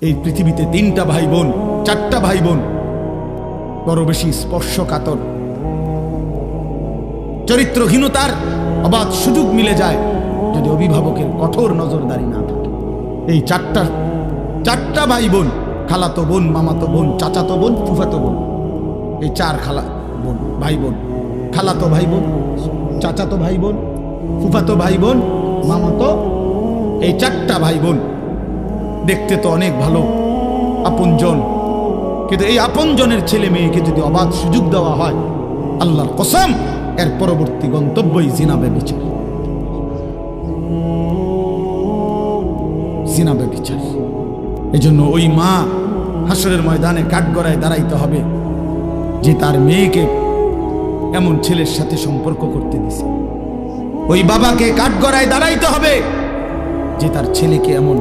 এই পৃথিবীতে 3টা ভাই বোন, 4টা ভাই বোন বড় বেশি স্পর্শকাতর, চরিত্রহীনতার অবাধ সুযোগ মিলে যায় যদি অভিভাবকের কঠোর নজরদারি না থাকে। এই চারটা ভাই বোন, খালাতো বোন, মামাতো বোন, চাচাতো বোন, ফুফাতো বোন, এই 4 খালা বোন ভাই বোন, খালাতো ভাই বোন, চাচাতো ভাই বোন, ফুফাতো ভাই বোন, মামাতো, এই 4টা ভাই বোন দেখতে তো অনেক ভালো, আপনজন, কিন্তু এই আপনজনের ছেলে মেয়েকে যদি অবাধ সুযোগ দেওয়া হয়, আল্লাহর কসম এর পরবর্তী গন্তব্যই জিনা ব্যভিচার। জিনা ব্যভিচার। এজন্য ওই মা হাসরের ময়দানে কাঠগড়ায় দাঁড়াইতে হবে যে তার মেয়েকে এমন ছেলের সাথে সম্পর্ক করতে দিছে। ওই বাবাকে কাঠগড়ায় দাঁড়াইতে হবে যে তার ছেলেকে এমন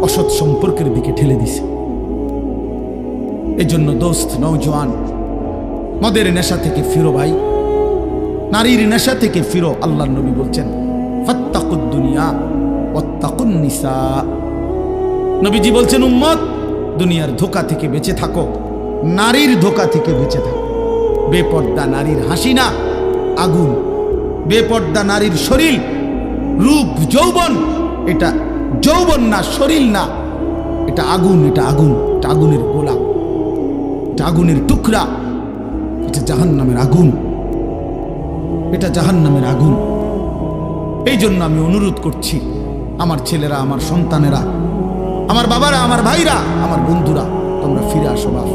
অসৎ সম্পর্কের দিকে ঠেলে দিছে। এজন্য দোস্ত, নওজোয়ান, মদের নেশা থেকে ফিরো ভাই, নারীর নেশা থেকে ফিরো। আল্লাহর নবী বলছেন ফাত্তাকুদ দুনিয়া ওয়াত্তাকুন নিসা। নবীজি বলছেন উম্মত, দুনিয়ার ধোঁকা থেকে বেঁচে থাকো, নারীর ধোঁকা থেকে বেঁচে থাকো। বেপর্দা নারীর হাসি না, আগুন। বেপর্দা নারীর শরীর, রূপ, যৌবন, এটা যৌবন না, শরীর না, এটা আগুন। এটা আগুন, এটা আগুনের গোলা, এটা আগুনের টুকরা, এটা জাহান্নামের আগুন, এটা জাহান্নামের আগুন। এই জন্য আমি অনুরোধ করছি, আমার ছেলেরা, আমার সন্তানেরা, আমার বাবারা, আমার ভাইরা, আমার বন্ধুরা, তোমরা ফিরে আসো বাপ।